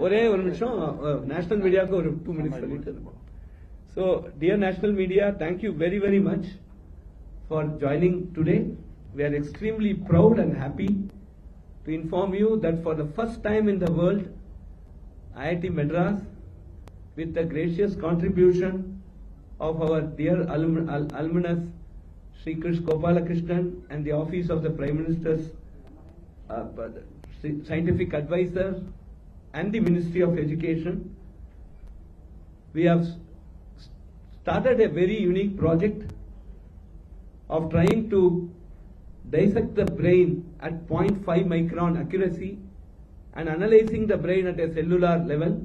national media ko 2 minutes. So, dear national media, thank you very, very much for joining today. We are extremely proud and happy to inform you that for the first time in the world, IIT Madras, with the gracious contribution of our dear alumnus, Sri Gopalakrishnan, and the Office of the Prime Minister's Scientific Advisor and the Ministry of Education, we have started a very unique project of trying to dissect the brain at 0.5 micron accuracy and analyzing the brain at a cellular level.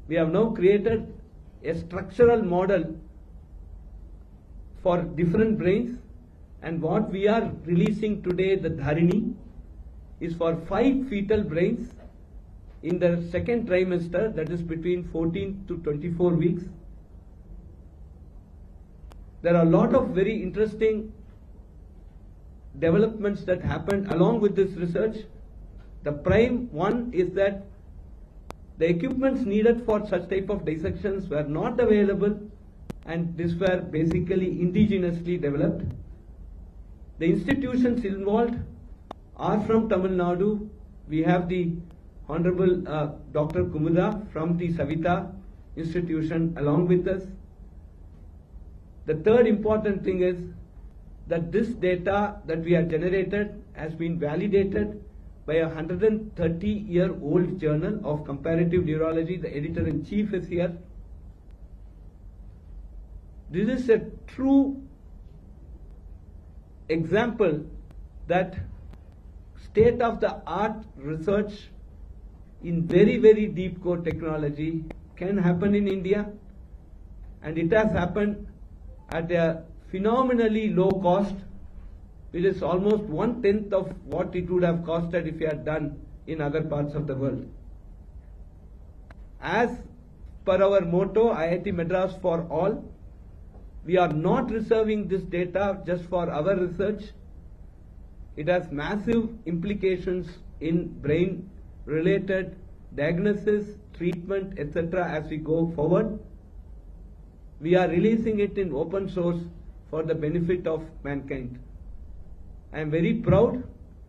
We have now created a structural model for different brains, and what we are releasing today, the Dharini, is for 5 fetal brains in the second trimester, that is between 14 to 24 weeks. There are a lot of very interesting developments that happened along with this research. The prime one is that the equipments needed for such type of dissections were not available, and these were basically indigenously developed. The institutions involved are from Tamil Nadu. We have the Honorable Dr. Kumuda from the Savita institution along with us. The third important thing is that this data that we have generated has been validated by a 130-year-old journal of comparative neurology. The editor-in-chief is here. This is a true example that state-of-the-art research in very, very deep core technology can happen in India, and it has happened at a phenomenally low cost. It is almost 1/10 of what it would have costed if you had done in other parts of the world. As per our motto, IIT Madras for all, we are not reserving this data just for our research. It has massive implications in brain related diagnosis, treatment, etc. as we go forward. We are releasing it in open source for the benefit of mankind. I am very proud,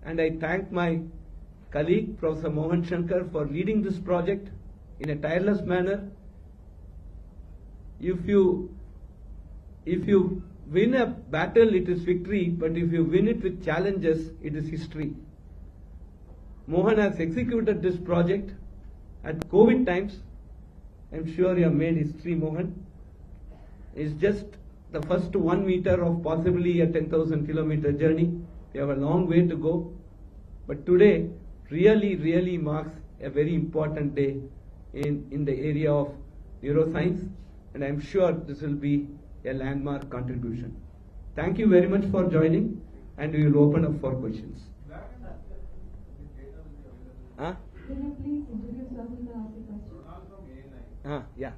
and I thank my colleague Professor Mohan Shankar for leading this project in a tireless manner. If you win a battle, it is victory, but if you win it with challenges, it is history. Mohan has executed this project at COVID times. I am sure you have made history, Mohan. It's just the first 1 meter of possibly a 10,000 kilometer journey. We have a long way to go, but today really marks a very important day in the area of neuroscience, and I am sure this will be a landmark contribution. Thank you very much for joining, and we will open up for questions. Can you please introduce yourself and ask a question? Yeah.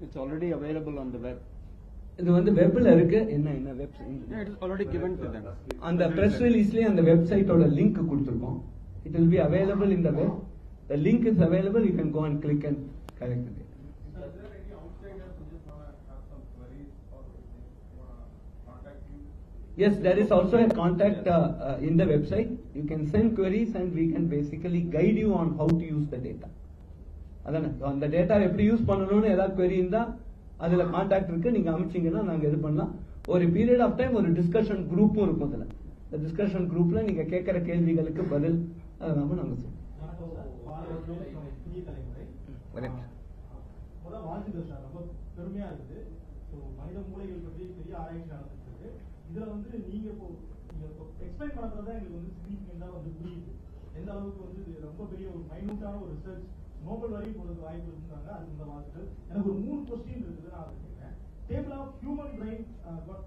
It's already available on the web. இது வந்து வெப்ல இருக்கு. என்ன website? It is already given to them. அந்த press releaseலயே அந்த வெப்சைட்டோட link கொடுத்திருக்கோம். It will be available in the web. The link is available. You can go and click and correct it. Is there any outsiders who just want to have some queries or want to contact you? Yes, there is also a contact in the website. You can send queries and we can basically guide you on how to use the data. அதானே, அந்த data எப்படி use பண்ணணும்னு ஏதாவது query இருந்தா அதுல contact இருக்கு, நீங்க அனுப்பிச்சீங்கன்னா நாங்க இது பண்ணலாம். ஒரு பீரியட் ஆஃப் டைம் ஒரு டிஸ்கஷன் குரூப்பும் இருக்கும். அதுல இந்த டிஸ்கஷன் குரூப்ல நீங்க கேட்கிற கேள்விகளுக்கு பதில் அதெல்லாம் நாங்க சொல்லுவோம். வாழ்த்துக்கள் சார், ரொம்ப பெருமையா இருக்குது. மனித மூளைகள் பற்றி பெரிய ஆராய்ச்சி நடந்துட்டு இருக்கு. இதுல நீங்க எக்ஸ்பிளைன் பண்றதுதான் எங்களுக்கு சிக்னிஃபிகண்டா புரியுது. எந்த அளவுக்கு இது ரொம்ப பெரிய ஒரு மைனூட்டான ஒரு ரிசர்ச் நோபல் வரையும் போறதுக்கு வாய்ப்பு இருந்தாங்க. அதுக்கு இந்த வாழ்த்துக்கள். எனக்கு ஒரு 3 கொஸ்டின் இருக்குது, நான் அதை கேட்கிறேன். Table of human brain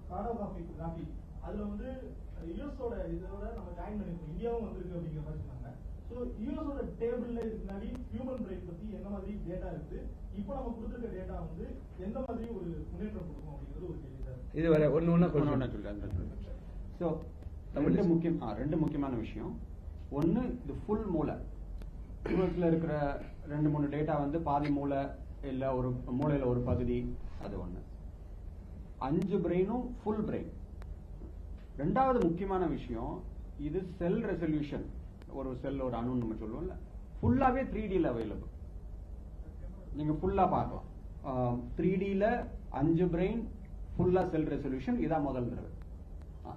cartography அதுல யுஎஸோட இதோட நம்ம ஜாயின் பண்ணிருக்கோம், இந்தியாவும் வந்திருக்கு அப்படிங்கிற மாதிரி சொன்னாங்க. ஸோ யுஎஸோட டேபிள்ல இதுக்கு முன்னாடி ஹியூமன் பிரெயின் பத்தி என்ன மாதிரி டேட்டா இருக்கு, இப்போ நம்ம கொடுத்துருக்க டேட்டா எந்த மாதிரி ஒரு முன்னேற்றம் கொடுக்கும் அப்படிங்கிறது ஒரு கேள்வி சார். இது வர ஒன்னு ஸோ ரெண்டு முக்கியமான விஷயம். ஒன்று இது ஃபுல் மூளை, யூஎஸ்ல இருக்கிற 2-3 டேட்டா வந்து பாதி மூளை இல்லை ஒரு மூளையில் ஒரு பகுதி, அது ஒன்று. 5 பிரெயினும் ஃபுல் பிரெயின். ரெண்டாவது முக்கியமான விஷயம், இது செல் ரெசல்யூஷன். ஒரு செல் ஒரு அணு நம்ம சொல்லுவோம்ல, ஃபுல்லாவே 3Dல அவைலபிள். நீங்க ஃபுல்லா பார்க்கலாம். 3Dல 5 பிரெயின் ஃபுல்லா செல் ரெசல்யூஷன். இதான் முதல் தடவை.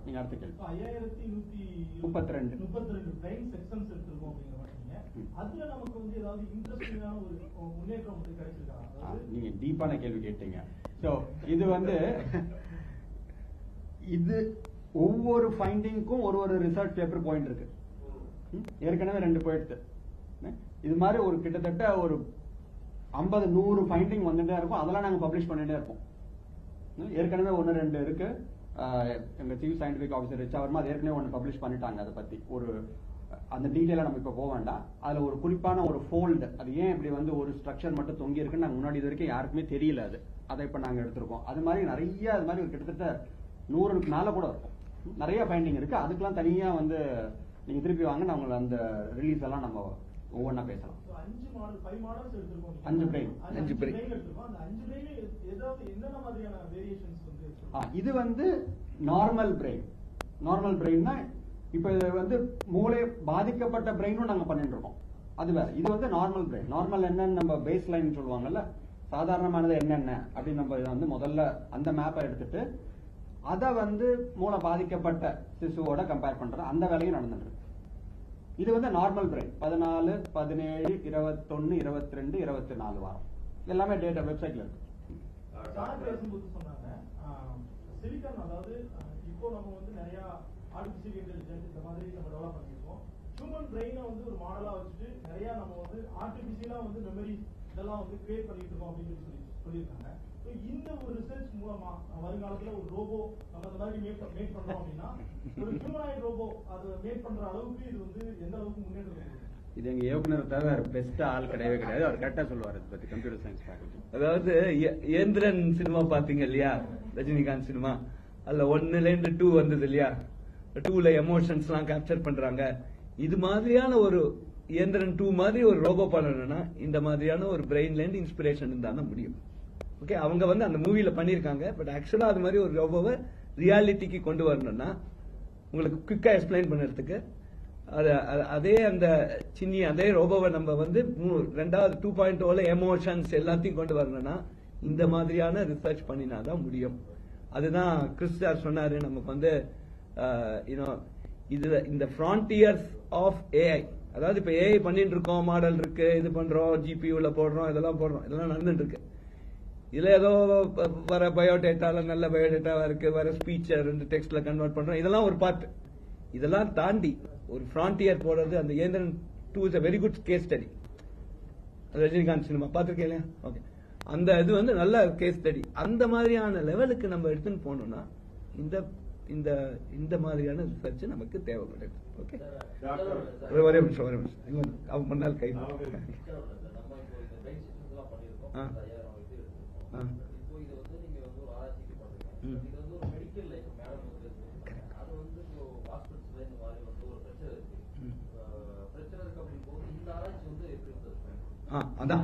நீங்க அடுத்த கேள்வி. 5132 பிரெயின் செக்ஷன்ஸ் எடுத்துருக்கோம் அப்படிங்கிற மாதிரி. அதுல நமக்கு வந்து ஏதாவது இன்ட்ரெஸ்டிங்கான ஒரு முன்னேற்றம் வந்து கிடைச்சிருக்கா? நீங்க டீப்பான கேள்வி கேட்டீங்க. சோ இது வந்து இது ஒவ்வொரு ஃபைண்டிங்க்கும் ஒரு ரிசர்ச் பேப்பர் பாயிண்ட் இருக்கு. ஏற்கனவே 2 போயிடுது. இது மாதிரி ஒரு கிட்டத்தட்ட ஒரு 50-100 ஃபைண்டிங் வந்துட்டே இருக்கும். அதெல்லாம் நாங்க பப்ளிஷ் பண்ணிட்டே இருப்போம். ஏற்கனவே 1-2 இருக்கு. எங்க சீஃப் சயின்டிபிக் ஆஃபீஸர் ரிச்சாவர்மா அது ஏற்கனவே 1 பப்ளிஷ் பண்ணிட்டாங்க. அதை பத்தி ஒரு அந்த டீட்டெயிலா நம்ம இப்ப போக வேண்டாம். அதுல ஒரு குறிப்பான ஒரு ஃபோல்டு, அது ஏன் இப்படி வந்து ஒரு ஸ்ட்ரக்சர் மட்டும் தொங்கி இருக்குன்னு நாங்க முன்னாடி இது வரைக்கும் யாருக்குமே தெரியல. அதை இப்ப நாங்க எடுத்திருக்கோம். அது மாதிரி நிறைய அது மாதிரி ஒரு கிட்டத்தட்ட 100க்கு மேல கூட இருக்கும். நிறைய ஃபைண்டிங் இருக்கு. அதுக்கெல்லாம் தனியா வந்து நீங்க திருப்பி வாங்க, நம்ம அந்த ரிலீஸ் எல்லாம் நம்ம ஒவ்வொன்றா பேசலாம். 5 மாடல்ஸ் எடுத்திருக்கோம். 5 பிரெயின். எடுத்திருக்கோம். அந்த 5 பிரெயின் ஏதாவது என்னென்ன மாதிரியான வேரியேஷன்ஸ் வந்து இது வந்து நார்மல் பிரெயின். நார்மல் பிரெயின்னா இப்ப இது வந்து மூளை பாதிக்கப்பட்ட பிரெயினும் நாங்க பண்ணிட்டு இருக்கோம். அது வேற. இது வந்து நார்மல் பிரெயின். நார்மல் என்னன்னு நம்ம பேஸ் லைன் சொல்லுவாங்கல்ல, சாதாரணமானது என்னென்ன அப்படின்னு நம்ம இதை வந்து முதல்ல அந்த மேப்பை எடுத்துட்டு அதை வந்து மூளை பாதிக்கப்பட்ட சிசுவோட கம்பேர் பண்ற அந்த வேலையும் நடந்துட்டு இருக்கு. இது வந்து நார்மல் பிரெயின். 14, 17, 21, 22, 24 வாரம் எல்லாமே டேட்டா வெப்சைட்ல இருக்கு. பேசும்போது சொன்னாங்க சிலிக்கான், அதாவது இப்போ நம்ம வந்து நிறைய ஆர்டிபிஷியல் இன்டெலிஜென்ஸ் இந்த மாதிரி நம்ம டெவலப் பண்ணிருக்கோம். ஹியூமன் பிரெயினை வந்து ஒரு மாடலா வச்சுட்டு நிறைய நம்ம வந்து ஆர்டிபிஷியலா வந்து மெமரி இதெல்லாம் வந்து கிரியேட் பண்ணிட்டு இருக்கோம் அப்படின்னு சொல்லியிருக்காங்க. இந்த ஒரு ரிசர்ச் மூலமா வருங்காலத்துல ஒரு ரோபோ நம்ம அந்த மாதிரி மேக் பண்றோம் அப்படின்னா ஒரு ஹியூமனாய்டு ரோபோ அது மேக் பண்ற அளவுக்கு இது வந்து எந்த அளவுக்கு முன்னேற்றம்? இது எங்க இயக்குனர் தவிர பெஸ்ட் ஆள் கிடையவே கிடையாது. அவர் கரெக்டா சொல்லுவார் இதை பத்தி. Computer science faculty. அதாவது இயந்திரன் சினிமா பாத்தீங்க இல்லையா, ரஜினிகாந்த் சினிமா, அதுல 1ல 2 வந்தது இல்லையா, 2ல எமோஷன்ஸ் எல்லாம் கேப்சர் பண்றாங்க. இது மாதிரியான ஒரு இயந்திரன் 2 மாதிரி ஒரு ரோபோ பண்ணணும்னா இந்த மாதிரியான ஒரு பிரெயின்ல இருந்து இன்ஸ்பிரேஷன் இருந்தா முடியும். ஓகே, அவங்க வந்து அந்த மூவில பண்ணிருக்காங்க. பட் ஆக்சுவலா அது மாதிரி ஒரு ரோபோவை ரியாலிட்டிக்கு கொண்டு வரணும்னா உங்களுக்கு குவிக்கா எக்ஸ்பிளைன் பண்றதுக்கு அதே அந்த சின்னி அதே ரோபோவை நம்ம வந்து 2.0ல எமோஷன்ஸ் எல்லாத்தையும் கொண்டு வரணும்னா இந்த மாதிரியான ரிசர்ச் பண்ணினாதான் முடியும். அதுதான் கிறிஸ் சார் சொன்னாரு. நமக்கு வந்து இது இந்த ஃப்ரான்டியர்ஸ் ஆஃப் ஏஐ. அதாவது இப்ப ஏஐ பண்ணிட்டு இருக்கோம், மாடல் இருக்கு, இது பண்றோம், ஜிபியூல போடுறோம், இதெல்லாம் நடந்துட்டு இருக்கு. இதுல ஏதோ வர பயோடேட்டால நல்ல பயோடேட்டாவா இருக்கு, வர ஸ்பீச்சை 2 டெக்ஸ்ட்ல கன்வெர்ட் பண்றோம், இதெல்லாம் ஒரு பார்ட். இதெல்லாம் தாண்டி ஒரு ஃப்ரான்டியர் போடுறது அந்த இயந்திரன் 2 is a very good case study. Rajinikanth cinema பாத்திருக்கேன் இல்லையா? ஓகே, அந்த இது வந்து நல்ல கேஸ் ஸ்டடி. அந்த மாதிரியான லெவலுக்கு நம்ம எடுத்துன்னு போனோம்னா இந்த இந்த இந்த மாதிரியான ரிசர்ச் நமக்கு தேவைப்படுது. ஓகே, ஒரே நிமிஷம் அவன் முன்னால் கை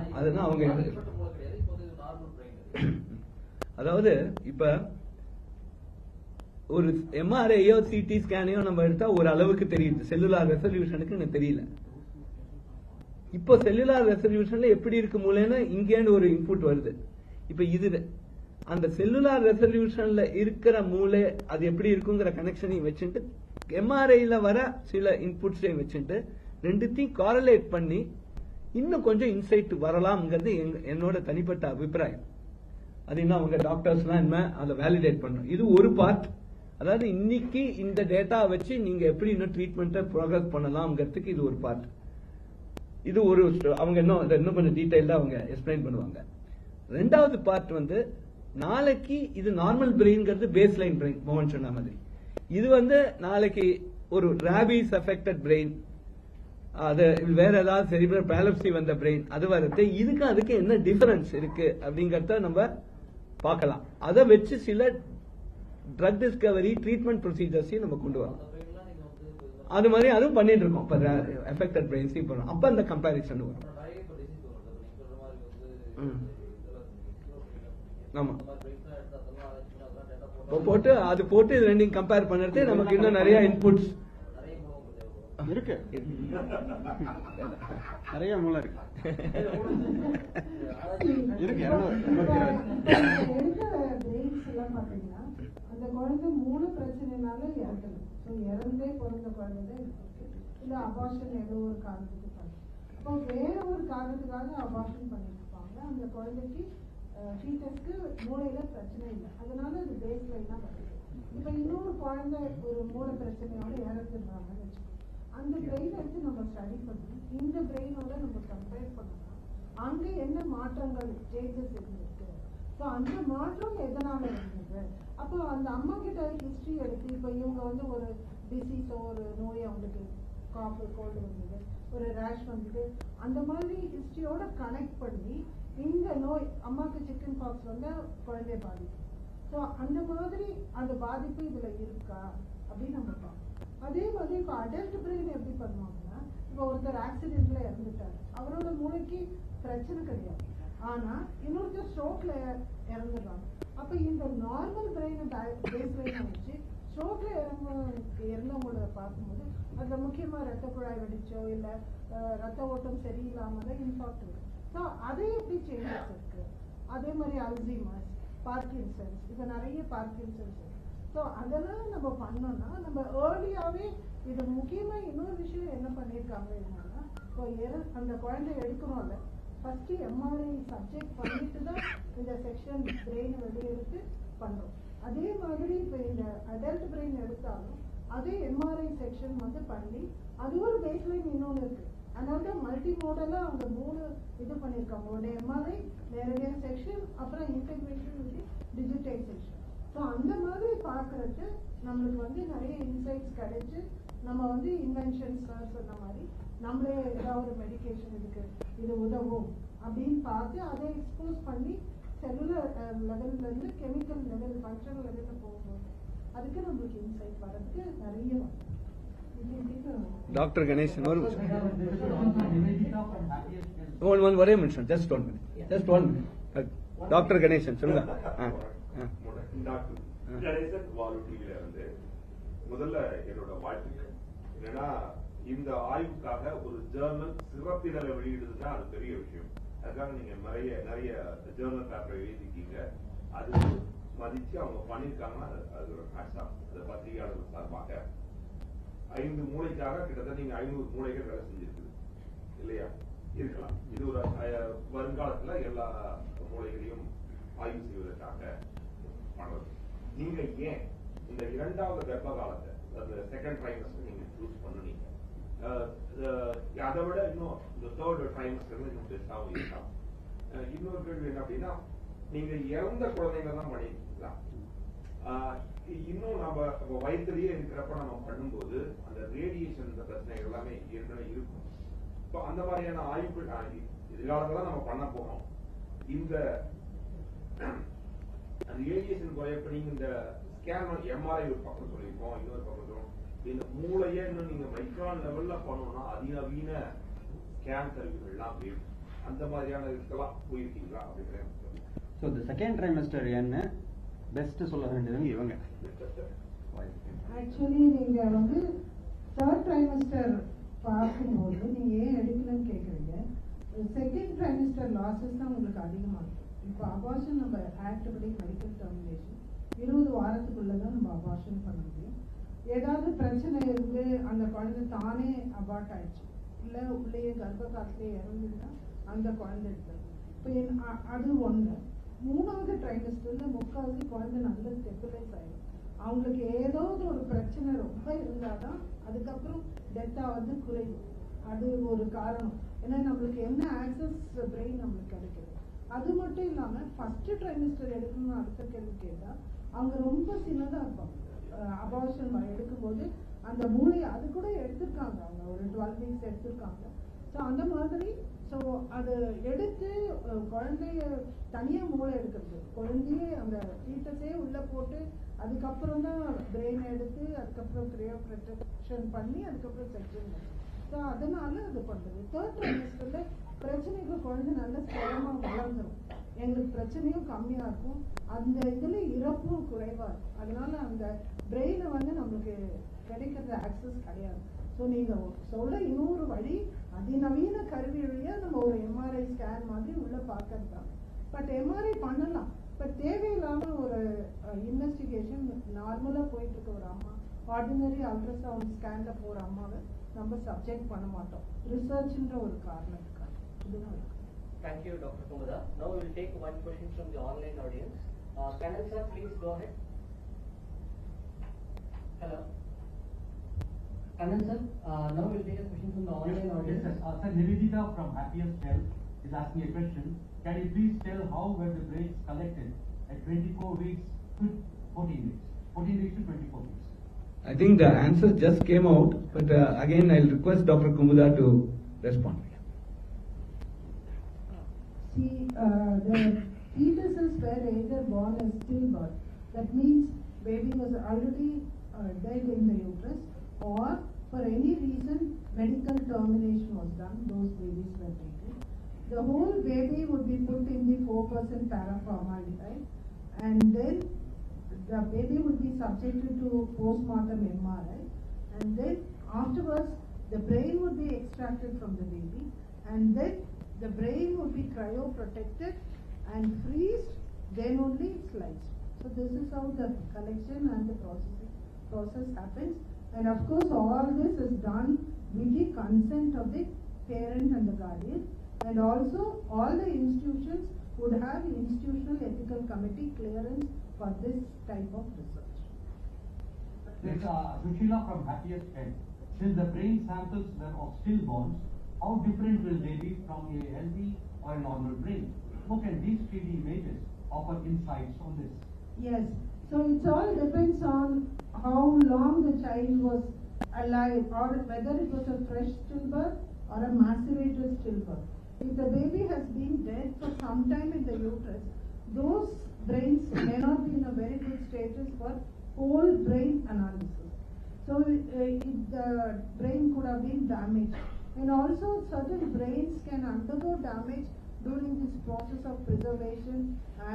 அதுதான் அவங்க. அதாவது இப்ப ஒரு எம்ஆர்ஐயோ சிடி ஸ்கேனையோ நம்ம எடுத்தா ஒரு அளவுக்கு தெரியுது, செல்லுலார் ரெசல்யூஷனுக்கு எனக்கு தெரியல. இப்போ செல்லுலார் ரெசல்யூஷன்ல எப்படி இருக்கு மூளைன்னு இங்கேன்னு ஒரு இன்புட் வருது. இப்ப இது அந்த செல்லுலார் ரெசல்யூஷன்ல இருக்கிற மூளை அது எப்படி இருக்குங்கிற கனெக்ஷனையும் வச்சுட்டு எம்ஆர்ஐல வர சில இன்புட்ஸையும் வச்சுட்டு ரெண்டுத்தையும் காரலேட் பண்ணி இன்னும் கொஞ்சம் இன்சைட் வரலாம்ங்கிறது என்னோட தனிப்பட்ட அபிப்பிராயம். அது இன்னும் அவங்க டாக்டர்ஸ்லாம் என்ன அதை வேலிடேட் பண்ணணும். இது ஒரு பார்ட். அதாவது இன்னைக்கு இந்த டேட்டா வச்சு நீங்க எப்படி இன்னும் ட்ரீட்மெண்ட்டை ப்ரோக்ரஸ் பண்ணலாம்ங்கிறதுக்கு இது ஒரு பார்ட். இது ஒரு அவங்க இன்னும் கொஞ்சம் டீடைல்டா அவங்க எக்ஸ்பிளைன் பண்ணுவாங்க. ரெண்டாவது பார்ட் வந்து நாளைக்கு இது நார்மல் பிரெயின்ங்கிறது பேஸ் லைன் பிரெயின் மோகன் சொன்ன மாதிரி. இது வந்து நாளைக்கு ஒரு ராபிஸ் அஃபெக்டட் பிரெயின், அது வேற ஏதாவது செரிப்ரல் பாலப்சி வந்த பிரெயின் அது வரது, இதுக்கு அதுக்கு என்ன டிஃபரன்ஸ் இருக்கு அப்படிங்கறத நம்ம பார்க்கலாம். அதை வச்சு சில ட்ரக் டிஸ்கவரி ட்ரீட்மெண்ட் ப்ரொசீஜர்ஸையும் நம்ம கொண்டு வரலாம். அது மாதிரி அதுவும் பண்ணிட்டு இருக்கோம். இப்போ எஃபெக்டட் பிரெயின்ஸையும் போடுறோம். அப்போ அந்த கம்பேரிசன் வரும். ஆமா போட்டு அது போட்டு இது ரெண்டையும் கம்பேர் பண்ணுறது நமக்கு இன்னும் நிறைய இன்புட்ஸ் இருக்கு. நிறைய மூளை இருக்கு. இருக்கு. அந்த குழந்தை மூணு பிரச்சனைனால இறக்கணும். இறந்தே பிறந்த குழந்தை இல்ல அபார்ஷன் ஏதோ ஒரு காரணத்துக்கு பண்ணு. அப்போ வேற ஒரு காரணத்துக்காக அபார்ஷன் பண்ணிருப்பாங்க. அந்த குழந்தைக்கு ஃபீட்டஸ்க்கு மூளையில பிரச்சனை இல்லை, அதனால அது பேஸ் லைனா வருது. இப்ப இன்னொரு குழந்தை ஒரு மூளை பிரச்சனையோட இறந்துடுறாங்கன்னு வச்சுக்கோங்க. அந்த பிரெயின் எடுத்து நம்ம ஸ்டடி பண்ணி இந்த பிரெயினோட நம்ம கம்பேர் பண்ணலாம். அங்க என்ன மாற்றங்கள் சேஞ்சஸ் இருந்திருக்கு, ஸோ அந்த மாற்றம் எதனால இருந்தது. அப்போ அந்த அம்மா கிட்ட ஹிஸ்டரி எடுத்து இப்போ இவங்க வந்து ஒரு டிசீஸோ ஒரு நோய் அவங்களுக்கு காஃப் கோல்டு வந்தது, ஒரு ரேஷ் வந்தது, அந்த மாதிரி ஹிஸ்டரியோட கனெக்ட் பண்ணி இந்த நோய் அம்மாவுக்கு சிக்கன் பாக்ஸ் வந்து குழந்தைய பாதிக்கும். ஸோ அந்த மாதிரி அந்த பாதிப்பு இதுல இருக்கா அப்படின்னு நம்ம பார்ப்போம். அதே மாதிரி இப்போ அடல்ட் பிரெயின் எப்படி பண்ணுவாங்கன்னா, இப்போ ஒருத்தர் ஆக்சிடென்ட்ல இறந்துட்டாரு, அவரோட மூளைக்கு பிரச்சனை கிடையாது, ஆனா இன்னொருத்தர் ஸ்ட்ரோக்ல இறந்துடுறாங்க. அப்ப இந்த நார்மல் பிரெயினை பேஸ் லைனை வச்சு ஸ்ட்ரோக்ல இறந்தவங்கள பார்க்கும்போது அதுல முக்கியமா ரத்த குழாய் வெடிச்சோ இல்ல ரத்த ஓட்டம் சரியில்லாம தான் இன்ஃபாக்ட் வரும். ஸோ அதே எப்படி சேஞ்சஸ் இருக்கு. அதே மாதிரி அல்சைமர்ஸ், பார்க்கின்சன்ஸ், இது நிறைய பார்க்கின்சன்ஸ் இருக்கு. ஸோ அதெல்லாம் நம்ம பண்ணோம்னா நம்ம ஏர்லியாவே இது முக்கியமா இன்னொரு விஷயம் என்ன பண்ணியிருக்காங்க என்னன்னா, இப்போ அந்த குழந்தை எடுக்கணும்ல ஃபர்ஸ்ட் எம்ஆர்ஐ சப்ஜெக்ட் பண்ணிட்டு தான் இந்த செக்ஷன் பிரெயின் வெளியெடுத்து பண்றோம். அதே மாதிரி இப்போ இந்த அடல்ட் பிரெயின் எடுத்தாலும் அதே எம்ஆர்ஐ செக்ஷன் வந்து பண்ணி அது ஒரு பேஸ்லைன் இன்னொன்று இருக்கு. அதனால மல்டி மோடலா அவங்க மூணு இது பண்ணியிருக்காங்க. ஒரு எம்ஆர்ஐ நிறைய செக்ஷன், அப்புறம் இன்டெகிரேஷன் டிஜிட்டைசேஷன். ஸோ அந்த மாதிரி பார்க்கறது நம்மளுக்கு வந்து நிறைய இன்சைட்ஸ் கிடைச்சு நம்ம வந்து இன்வென்ஷன்ஸ் சொன்ன மாதிரி நம்மளே ஏதாவது ஒரு மெடிக்கேஷன் இதுக்கு இது உதவும் அப்படின்னு பார்த்து அதை எக்ஸ்போஸ் பண்ணி செல்லுலர் லெவல்ல இருந்து கெமிக்கல் லெவல் ஃபங்க்ஷனல் லெவலில் போகும்போது அதுக்கு நம்மளுக்கு இன்சைட் வரதுக்கு நிறைய டாக்டர் கணேசன் ஒரே நிமிஷம், just one minute. Doctor Ganesan சொல்லுங்க. கணேசன் வாலுட்டியில வந்து முதல்ல என்னோட வாழ்த்துக்கள். ஏன்னா இந்த ஆய்வுக்காக ஒரு ஜேர்னல் சிறப்பிதழை வெளியிடுதுன்னா அது பெரிய விஷயம். அதுக்காக நீங்க நிறைய ஜேர்னல் பேப்பரை எழுதிருக்கீங்க. அது மதிச்சு அவங்க பண்ணிருக்காங்கன்னா அது ஒரு ஹேட்ஸ். அது பத்திரிகையாளர்கள் சார்பாக 5 மூளைக்காக கிட்டத்தட்ட நீங்க 500 மூளைகள் வேலை செஞ்சிருக்குது இல்லையா? இருக்கலாம். இது ஒரு வருங்காலத்துல எல்லா மூளைகளையும் ஆய்வு செய்வதற்காக பண்றது. நீங்க ஏன் இந்த 2வது கர்ப்ப காலத்தை அந்த செகண்ட் ட்ரைமஸ்டர் நீங்க சூஸ் பண்ணுனீங்க? அதை விட இன்னும் இந்த 3rd ட்ரைமஸ்டர் இன்னும் பெருசாகவும் இருக்கலாம். இன்னொரு கேள்வி என்ன அப்படின்னா, நீங்க இறந்த குழந்தைங்க தான் பண்ணிருக்கீங்களா? இன்னும் நம்ம வயிற்றுலயே இருக்கிறப்ப நம்ம பண்ணும்போது அந்த ரேடியேஷன் இந்த பிரச்சனைகள் எல்லாமே ஏற்கனவே இருக்கும். இப்போ அந்த மாதிரியான ஆய்வுகள் எதிர்காலத்துல நம்ம பண்ண போறோம். இந்த ரேடியேஷன் குறையப்ப நீங்க இந்த ஸ்கேன் எம்ஆர்ஐ ஒரு பக்கம் சொல்லியிருக்கோம், இன்னொரு பக்கம் சொல்லுவோம். இந்த மூளையே இன்னும் நீங்க மைக்ரான் லெவல்ல பண்ணணும்னா அதிநவீன ஸ்கேன் கருவிகள்லாம் வேணும். அந்த மாதிரியான இதுக்கெல்லாம் போயிருக்கீங்களா அப்படிங்கிறேன். ஸோ இந்த செகண்ட் ட்ரைமஸ்டர் என்ன பெஸ்ட் சொல்ல வேண்டியது இவங்க. ஆக்சுவலி நீங்க வந்து 3rd ட்ரைமஸ்டர் பார்க்கும்போது நீங்க ஏன் எடுக்கலன்னு கேட்குறீங்க. செகண்ட் ட்ரைமஸ்டர் லாஸஸ் தான் உங்களுக்கு அதிகமாக இருக்கும். இப்போ அபார்ஷன் நம்ம ஆக்ட் படி மெடிக்கல் டெர்மினேஷன் 20 வாரத்துக்குள்ளதான் நம்ம அபார்ஷன் பண்ண முடியும். ஏதாவது பிரச்சனை இருந்து அந்த குழந்தை தானே அபார்ட் ஆயிடுச்சு, இல்லை உள்ளேயே கர்ப்ப காலத்திலே இறந்துன்னா அந்த குழந்தை எடுத்தது. இப்போ அது ஒன்று. 3வது ட்ரைமஸ்டர்ல முக்காவது குழந்தை நல்ல ஸ்டெபிலைஸ் ஆயிடும். அவங்களுக்கு ஏதாவது ஒரு பிரச்சனை ரொம்ப இருந்தாதான் அதுக்கப்புறம் டெத்தா வந்து குறையும். அது ஒரு காரணம். ஏன்னா நம்மளுக்கு என்ன ஆக்சஸ் பிரெயின் நம்மளுக்கு கிடைக்குது. அது மட்டும் இல்லாம ஃபர்ஸ்ட் ட்ரைமஸ்டர் எடுக்கணும்னு அடுத்த கேள்வி கேட்டா அவங்க ரொம்ப சின்னதா இருப்பாங்க. அபார்ஷன் எடுக்கும்போது அந்த மூளை அது கூட எடுத்திருக்காங்க, அவங்க ஒரு 12 வீக்ஸ் எடுத்திருக்காங்க. ஸோ அந்த மாதிரி ஸோ அது எடுத்து குழந்தைய தனியா மூளை எடுக்கிறது, குழந்தையே அந்த ஃபீட்டஸே உள்ள போட்டு அதுக்கப்புறம் தான் பிரெயின் எடுத்து அதுக்கப்புறம் கிரியோப்ரேட்டர் செக்ஷன் பண்ணி அதுக்கப்புறம் செக்ஷன் ஸோ அதனால அது பண்ணுறது. தேர்ட் ட்ரைமஸ்டர்ல பிரச்சனைக்கு குழந்தை நல்ல ஸ்திரமாக வளர்ந்துடும், எங்களுக்கு பிரச்சனையும் கம்மியாக இருக்கும், அந்த இதில் இறப்பும் குறைவாக இருக்கும். அதனால அந்த பிரெயினை வந்து நம்மளுக்கு கிடைக்கிறது ஆக்சஸ் கிடையாது. ஸோ நீங்கள் சொல்ல இன்னொரு வழி அதிநவீன கருவி வழியாக நம்ம ஒரு எம்ஆர்ஐ ஸ்கேன் மாதிரி உள்ள பார்க்கறது தான். பட் எம்ஆர்ஐ பண்ணலாம், பட் தேவையில்லாமல் ஒரு இன்வெஸ்டிகேஷன் நார்மலாக போயிட்டு இருக்க ஒரு அம்மா ஆர்டினரி அல்ட்ராசவுண்ட் ஸ்கேனில் போகிற அம்மாவை நம்ம சப்ஜெக்ட் பண்ண மாட்டோம் ரிசர்ச்ன்ற ஒரு காரணத்துக்காக. இதுதான். Thank you, Dr. Kumada. Now we will take one question from the online audience. Kanal sir, please go ahead. Hello. Kanal sir, now we will take a question from the online audience. Yes, sir. Sir, Nivedita from Happiest Health is asking a question. Can you please tell how were the brains collected at 24 weeks to 14 weeks? 14 weeks to 24 weeks. I think the answer just came out, but again I'll request Dr. Kumada to respond. See, the fetuses were either born as stillbirth. That means baby was already dead in the uterus, or for any reason medical termination was done, those babies were taken. The whole baby would be put in the 4% paraformaldehyde, and then the baby would be subjected to postmortem MRI, and then afterwards the brain would be extracted from the baby, and then the brain would be cryoprotected and freezed, then only sliced. So this is how the collection and the process happens, and of course all this is done with the consent of the parent and the guardian, and also all the institutions would have institutional ethical committee clearance for this type of research. Yes, Sushila from Happiest Health. Since the brain samples were of stillborns, how different will they be from a healthy or a normal brain? How can these 3D images offer insights on this? Yes, so it all depends on how long the child was alive, or whether it was a fresh stillbirth or a macerated stillbirth. If the baby has been dead for some time in the uterus, those brains may not be in a very good status for whole brain analysis. So if the brain could have been damaged, and also certain brains can undergo damage during this process of preservation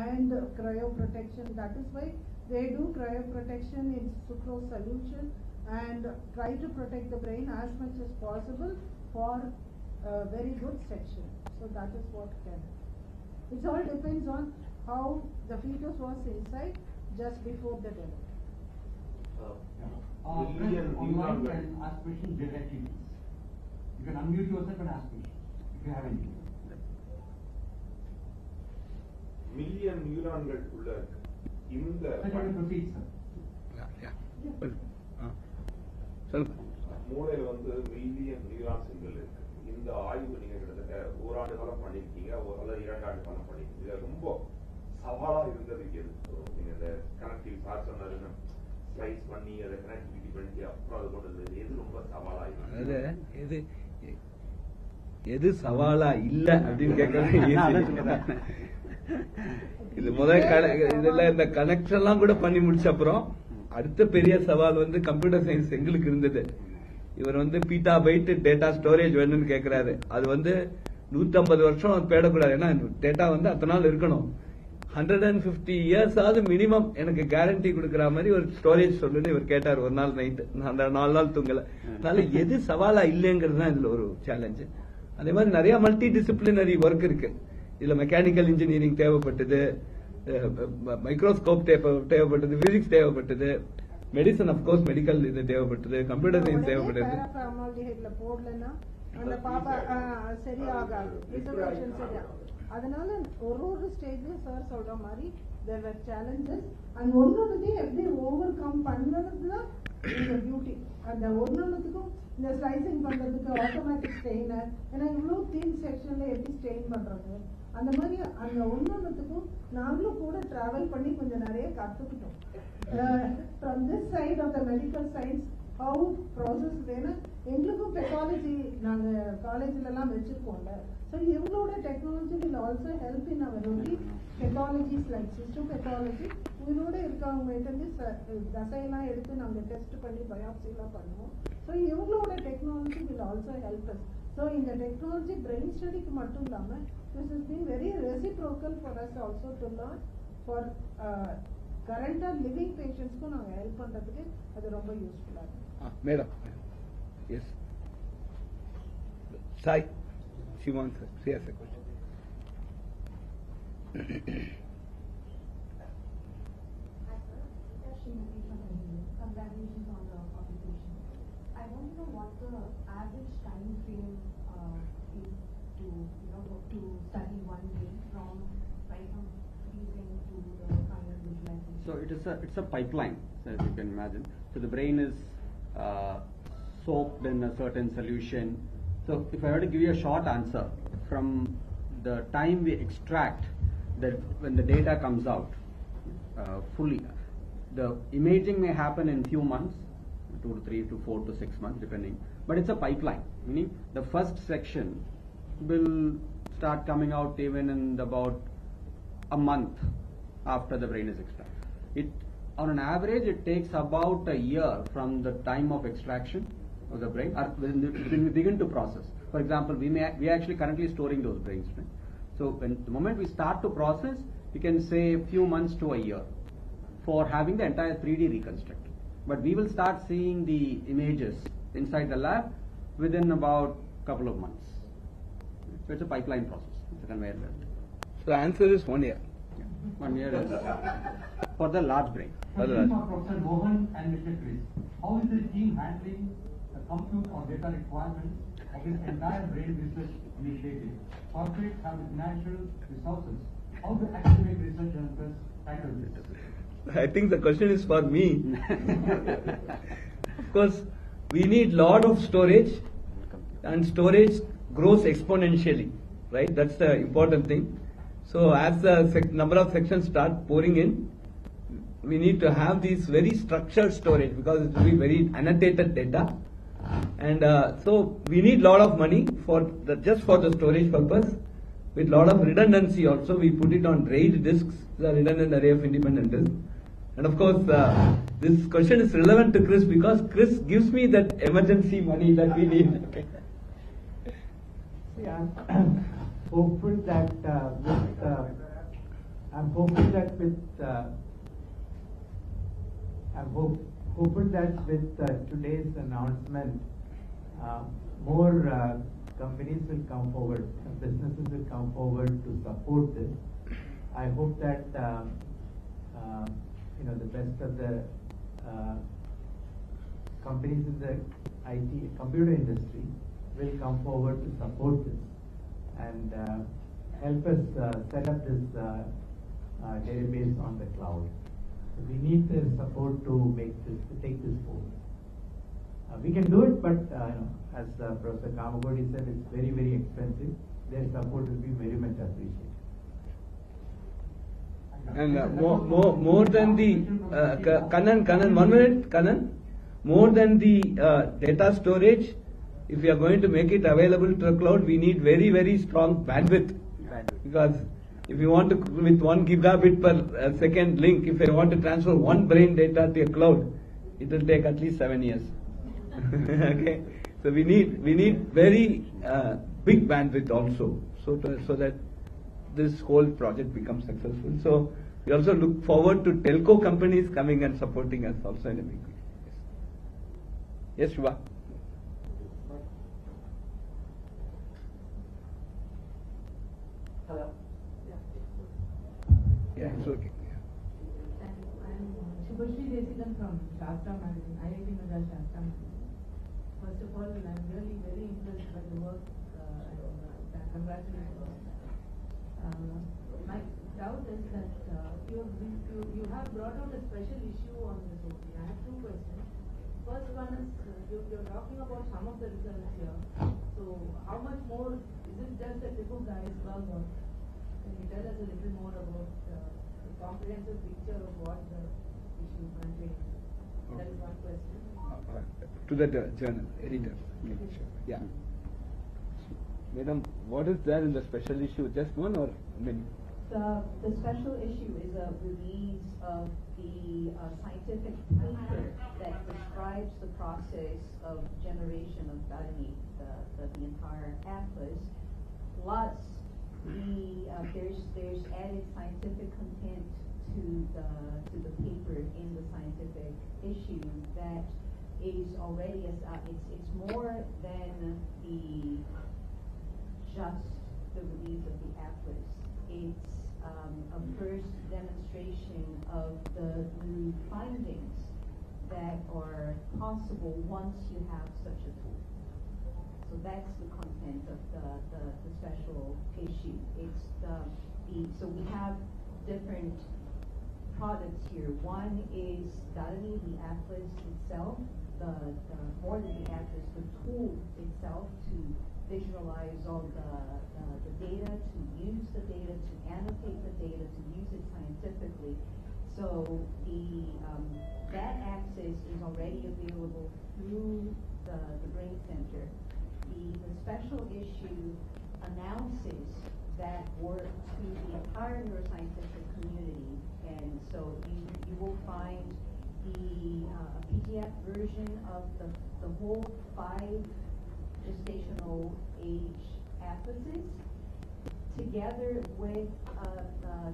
and cryoprotection. That is why they do cryoprotection in sucrose solution and try to protect the brain as much as possible for very good section. So that is what can. It all depends on how the fetus was inside just before the delivery. Online can ask questions directly. You can unmute yourself and ask questions if you have any. Million நியூரான்கள் உள்ள இந்த மூளையில வந்து million neuron செல்கள் இருக்கு. இந்த ஆய்வு நீங்க கிட்டத்தட்ட ஓராண்டு காலம் பண்ணிருக்கீங்க, அல்லது 2 ஆண்டு காலம் பண்ணிருக்கீங்க. இதுல ரொம்ப சவாலா இருந்தது எது? நீங்க இந்த கனெக்டிவ் சார் சொன்னதுன்னு ஸ்லைஸ் பண்ணி அதை கனெக்டிவிட்டி பண்ணி அப்புறம் அது கொண்டு எது ரொம்ப சவாலா இருக்கு? எது சவாலா இல்ல அப்படின்னு கேட்கறது. இது இதுல இந்த கனெக்ஷன் எல்லாம் கூட பண்ணி முடிச்ச அப்புறம் அடுத்த பெரிய சவால் வந்து கம்ப்யூட்டர் சயின்ஸ் எங்களுக்கு இருந்தது. இவர் வந்து பீட்டாபைட் டேட்டா ஸ்டோரேஜ் வேணும்னு கேட்கிறாரு. அது வந்து 150 வருஷம் தேடக்கூடாது, ஏன்னா டேட்டா வந்து அத்தனை நாள் இருக்கணும். 150 years ஆகுது மினிமம் எனக்கு கேரண்டி கொடுக்கற மாதிரி ஒரு ஸ்டோரேஜ் சொல்லுன்னு இவர் கேட்டார் ஒரு நாள் நைட்டு. அந்த 4 நாள் தூங்கல. அதனால எது சவாலா இல்லைங்கிறது தான் இதுல ஒரு சேலஞ்சு. அதே மாதிரி நிறைய மல்டி டிசிப்ளினரி ஒர்க் இருக்கு. இதுல மெக்கானிக்கல் இன்ஜினியரிங் தேவைப்பட்டது, மைக்ரோஸ்கோப் தேவைப்பட்டது, பிசிக்ஸ் தேவைப்பட்டது, மெடிசன் அப்கோர்ஸ் மெடிக்கல் இது தேவைப்பட்டது, கம்ப்யூட்டர் சயின்ஸ் தேவைப்பட்டது. போடலன்னா அந்த பாப்பா சரியாகாது, ரிசர்வேஷன் சரியாகும். அதனால ஒரு ஸ்டேஜ்லயும் சார் சொல்ற மாதிரி there were challenges, and ஒன்னொன்னுத்தையும் எப்படி ஓவர் கம் பண்ணதுதான் இந்த பியூட்டி. அந்த ஒன்னொன்னுத்துக்கும் இந்த ஸ்லைசிங் பண்றதுக்கு ஆட்டோமேட்டிக் ஸ்டெயினர், ஏன்னா இவ்வளவு தீன் செக்ஷன்ல எப்படி ஸ்டெயின் பண்றது, அந்த மாதிரி அந்த ஒன்னொன்னுத்துக்கும் நாங்களும் கூட டிராவல் பண்ணி கொஞ்சம் நிறைய கத்துக்கிட்டோம். From this side of the medical science, how process வேணா எங்களுக்கும் பெத்தாலஜி நாங்க காலேஜ்ல எல்லாம் வச்சிருக்கோம்ல. So எங்களோட technology will also help in our routine pathologies like histopathology. உயிரோட இருக்கவங்க கிட்ட தசையெல்லாம் எடுத்து நாங்க டெஸ்ட் பண்ணி பயாப்சி எல்லாம் பண்ணுவோம். So So இவங்களோட technology will also help us. So in the technology brain study க்கு மட்டும் இல்லாம this has been very reciprocal for us also to learn for current or living patients க்கு நாங்க help பண்றதுக்கு அது ரொம்ப யூஸ்ஃபுல்லா இருக்கு. Madam, yes. Sai, she wants to say a question. Congratulations on the publication. I want to know what the average time frame is to study one day from freezing to the final visualization. So it's a pipeline, so as you can imagine. So the brain is soaked in a certain solution. So if I were to give you a short answer, from the time we extract that when the data comes out fully, the imaging may happen in few months, 2 to 3 to 4 to 6 months depending, but it's a pipeline, meaning the first section will start coming out even in about a month after the brain is extracted. On an average it takes about a year from the time of extraction of the brain, or when we begin to process. For example, we are actually currently storing those brains, right? So the moment we start to process, we can say a few months to a year for having the entire 3D reconstructed. But we will start seeing the images inside the lab within about a couple of months. So it's a pipeline process. It's a conveyor belt. So the answer is 1 year. 1 year is for the large brain. Question for Professor Mohan and Mr. Chris. How is the team handling the compute or data requirements of this entire brain research initiative? Corporates have financial resources. How do academic researchers tackle this? I think the question is for me. Of course, we need lot of storage, and storage grows exponentially, right? That's the important thing. So as the number of sections start pouring in, we need to have these very structured storage because it will be very annotated data, and so we need lot of money for just for the storage purpose. With lot of redundancy also, we put it on RAID disks, the redundant array of independent disks. And of course, this question is relevant to Chris because Chris gives me that emergency money that we need. Okay. Yeah, I'm hopeful that with today's announcement, more companies will come forward, businesses will come forward to support this. I hope that the best of the companies in the IT computer industry will come forward to support this and help us set up this database on the cloud. So we need their support to take this forward. We can do it, but as Professor Kamakoti said, it's very, very expensive. Their support will be very much appreciated. And more than the Kannan, 1 minute, Kannan. More than the data storage, if we are going to make it available to the cloud, we need very, very strong bandwidth. Because if you want to, with 1 gigabit per second link, if I want to transfer 1 brain data to a cloud, it will take at least 7 years. Okay, so we need very big bandwidth also, so that this whole project becomes successful. So we also look forward to telco companies coming and supporting us also in a big way. Yes, Shubha. Hello. Yeah, it's okay. I'm Shubhashri Desikan from Shastra Magazine, IIT Madras Shastra Magazine. First of all, I'm really very impressed by the work and congratulations on that. My doubt is that you have brought out a special issue on this OT. I have 2 questions. First one is, you're talking about some of the results here. So how much more, is it just a tip of the iceberg, or can you tell us a little more about the comprehensive picture of what the issue contains? That is one question. To the journal editor. Yeah. Madam, what is there in the special issue? Just one or many? The special issue is a release of the scientific paper that describes the process of generation of Dharani, the entire atlas, plus there's added scientific content to the paper in the scientific issue that is already it's more than just the release of the atlas. It's a first demonstration of the new findings that are possible once you have such a tool. So that's the content of the special issue. It's so we have different products here. One is Dharani, the atlas itself, the more than the atlas, the tool itself to visualize all the data, to use the data, to annotate the data, to use it scientifically. So that access is already available through the Brain Center. The special issue announces that work to the entire neuroscientific community, and so you will find a PDF version of the whole 5 gestational age atlases, together with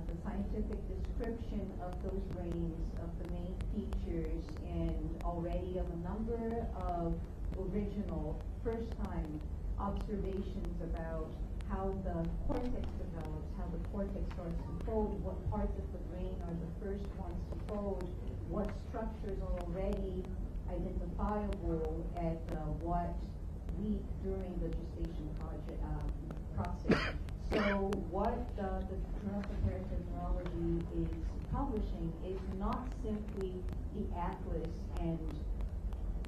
the scientific description of those brains, of the main features, and already of a number of original first-time observations about how the cortex develops, how the cortex starts to fold, what parts of the brain are the first ones to fold, what structures are already identifiable at what week during the gestation process. So what the Neurocomparative Neurology is publishing is not simply the atlas and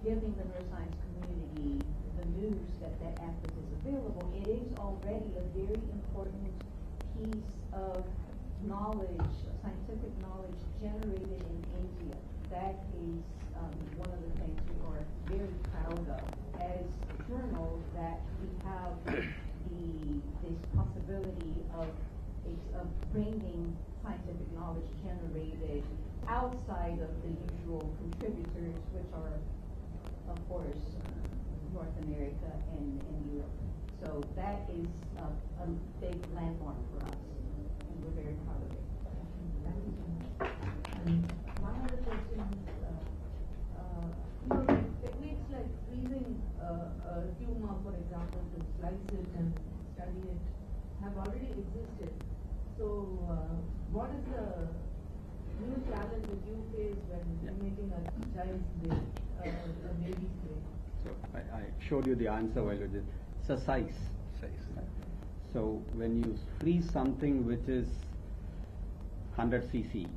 giving the neuroscience community the news that atlas is available. It is already a very important piece of knowledge, scientific knowledge generated in India. That is one of the things we are very proud of as a journal, that we have this possibility of bringing scientific knowledge generated outside of the usual contributors, which are, of course, North America and Europe. So that is a big landmark for us, and we're very proud of it. Thank you so much. And one other question, techniques like freezing a tumor, for example, to slice it and study it, have already existed. So what is the new challenge that you face when making a child's brain, a baby's brain? So I showed you the answer while you did. It's a size. So when you freeze something which is 100 cc,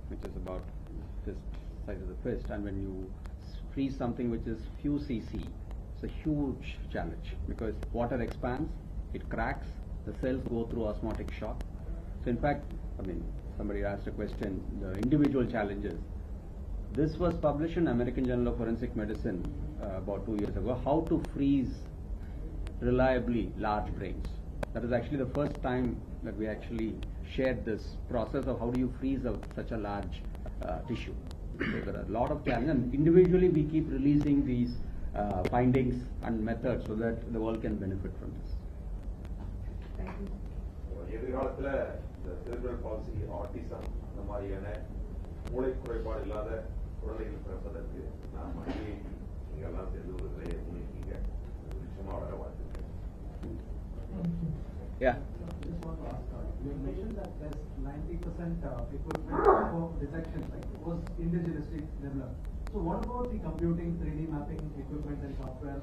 which is about this size of the fist, and when you freeze something which is few cc, it's a huge challenge, because water expands, it cracks, the cells go through osmotic shock. So in fact, I mean, somebody asked a question, the individual challenges. This was published in American Journal of Forensic Medicine about 2 years ago, how to freeze reliably large brains. That is actually the first time that we actually shared this process of how do you freeze such a large tissue. So there are a lot of challenges, and individually we keep releasing these findings and methods so that the world can benefit from this. Thank you. எதிர்காலத்துல இந்த cerebral palsy, autism, அந்த மாதிரியான மூளை குறைபாடு இல்லாத குழந்தைகள் பிறப்பதற்கு நாம் IIT நீங்க எல்லாம் சேர்ந்து ஒரு வேலையை முன்னிருக்கீங்க. நிச்சயமா வளர வாழ்த்துக்கிறேன். Yeah. Just want to ask, you mentioned that there's 90% equipment for detection, like it was indigenously developed. So what about the computing, 3D mapping equipment and software?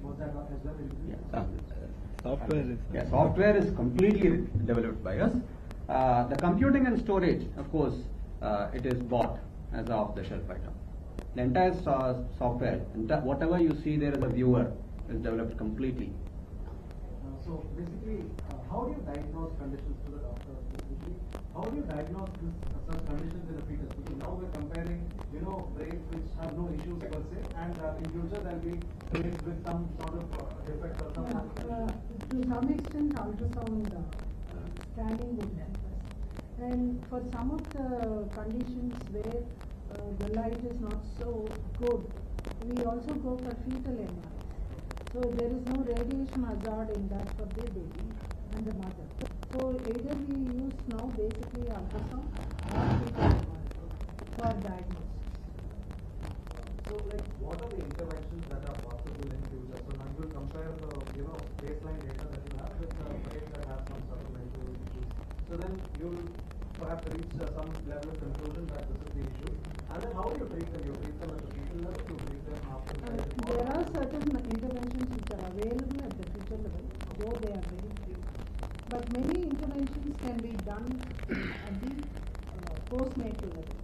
Was that as well included? Software is completely developed by us. The computing and storage, of course, it is bought as an off-the-shelf item. The entire software, whatever you see there as a viewer, is developed completely. So basically, how do you diagnose conditions to the doctor? How do you diagnose such conditions in a fetus? Because now we're comparing, brains which have no issues per se, and in future there'll be brains with some sort of defect or something. To some extent, ultrasound scanning would help us. And for some of the conditions where the light is not so good, we also go for fetal MRI. So there is no radiation hazard in that for the baby and the mother. So either we use now basically ultrasound or fetal MRI for diagnosis. So like what are the interventions that are possible in future? So now you will compare the baseline data that you have with the brain that has some sort of mental issues. So then you will perhaps reach some level of conclusion that this is the issue. And then how do you treat them? You treat them at the fetal level, you treat them after there are certain interventions which are available at the fetal level, though they are very few. But many interventions can be done at the postnatal level.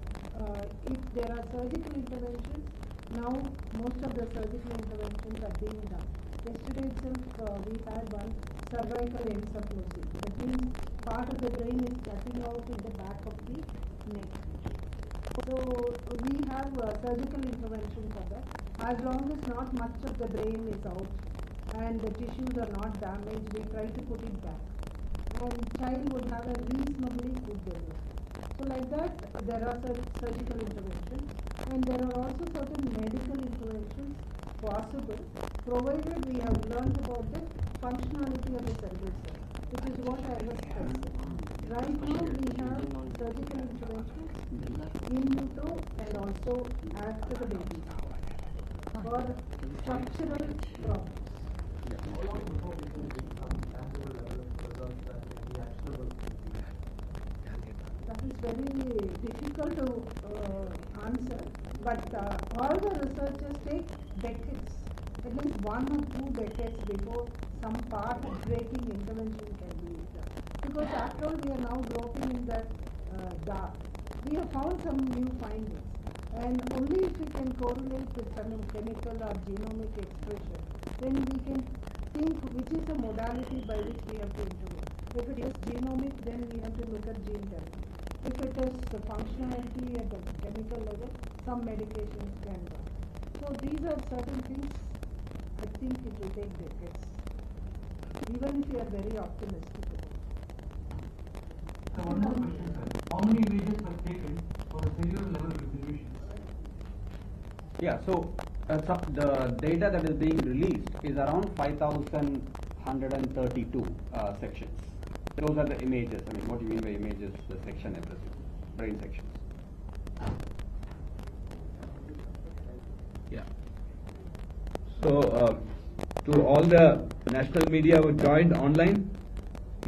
If there are surgical interventions, now most of the surgical interventions are being done. Yesterday itself we had one cervical encephalosis. That means part of the brain is jutting out in the back of the neck. So we have surgical intervention for that. As long as not much of the brain is out and the tissues are not damaged, we try to put it back. And child would have a reasonably good development. So like that, there are surgical interventions, and there are also certain medical interventions possible, provided we have learned about the functionality of the cerebral cell, which is what I was stressing. Right now we have surgical interventions in utero and also after the baby for structural problems. how long before we can reach some tangible level of results that can be actionable? That is very difficult to answer, but all the researchers take decades, at least 1 or 2 decades before some path-breaking intervention can be done. Because after all, we are now groping in that dark. We have found some new findings, and only if we can correlate with some chemical or genomic expression, then we can think which is the modality by which we have to intervene. If it is genomic, then we have to look at gene therapy. If it is the functionality at the chemical level, some medications can be done. So these are certain things. I think it will take decades, even if we are very optimistic about it. So one more question, sir. How many images were taken for the cellular level resolution? Yeah, so the data that is being released is around 5,132 sections. Those are the images. I mean, what do you mean by images? The section, everything, brain sections. Yeah. So to all the national media who joined online,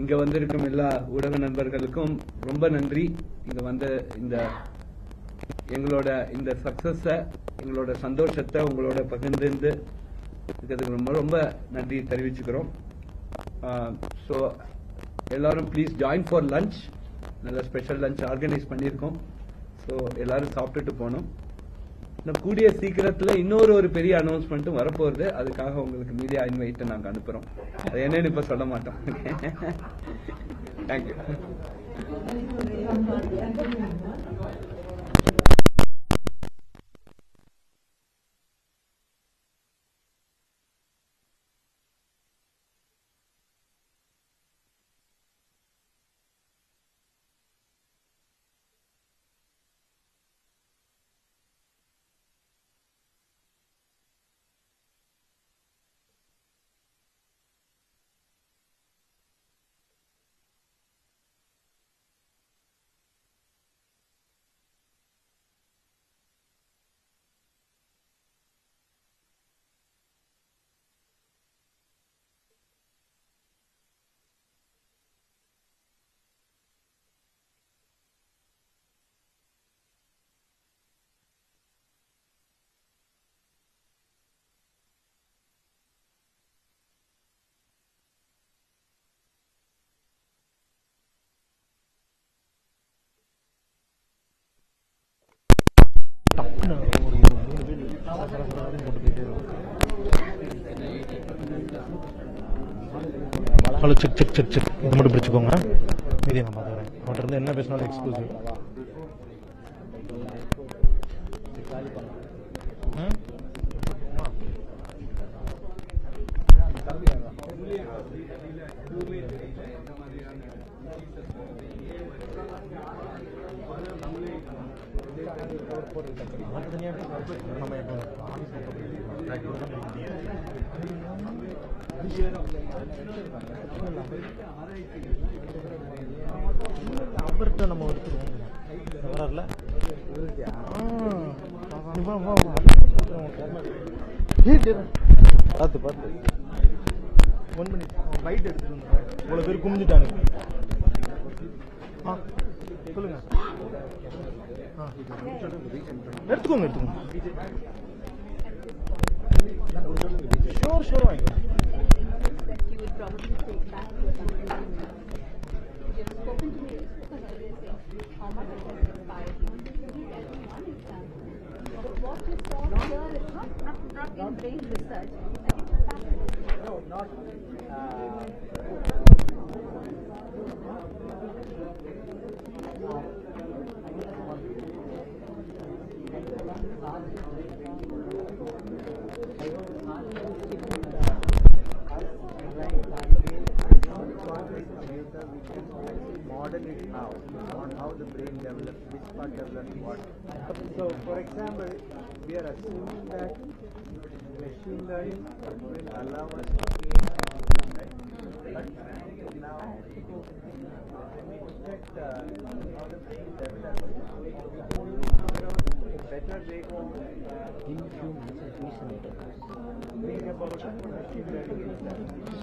இங்க வந்திருக்கும் எல்லா ஊடக நண்பர்களுக்கும் ரொம்ப நன்றி. இங்க வந்த எங்களோட இந்த சக்சஸை, எங்களோட சந்தோஷத்தை உங்களோட பகிர்ந்து இருக்கிறதுக்கு ரொம்ப ரொம்ப நன்றி தெரிவிச்சுக்கிறோம். ஸோ எல்லாரும் ப்ளீஸ் ஜாயின் ஃபார் லஞ்ச். நல்ல ஸ்பெஷல் லஞ்ச் ஆர்கனைஸ் பண்ணியிருக்கோம். ஸோ எல்லாரும் சாப்பிட்டுட்டு போனோம். இன்னும் கூடிய சீக்கிரத்தில் இன்னொரு பெரிய அனௌன்ஸ்மெண்ட்டும் வரப்போகுது. அதுக்காக உங்களுக்கு மீடியா இன்வைட்டை நாங்கள் அனுப்புகிறோம். அது என்னன்னு இப்போ சொல்ல மாட்டோம். Thank you. Hello check check check check இது மட்டும் பிடிச்சிக்கோங்க. மீதி நான் பார்த்துக்கிறேன். அவன்கிட்ட இருந்து என்ன பேசினாலும் எக்ஸ்க்ளூசிவ். அவர்கிட்ட நம்ம எடுத்துருவோம் வரல பார்த்து பார்த்து 1 minute லைட் எடுத்துட்டு இவ்வளவு பேர் குமிஞ்சிட்டாங்க. சொல்லுங்க. எடுத்துக்கோங்க எடுத்துக்கோங்க. ஷோர் வாங்கிக்கலாம். No, not. Model it now on how the brain develops, which part develops what. So, for example, we are assuming that machine learning will allow us to create, right? But now, when we look at how the brain develops, better way to think about machine learning is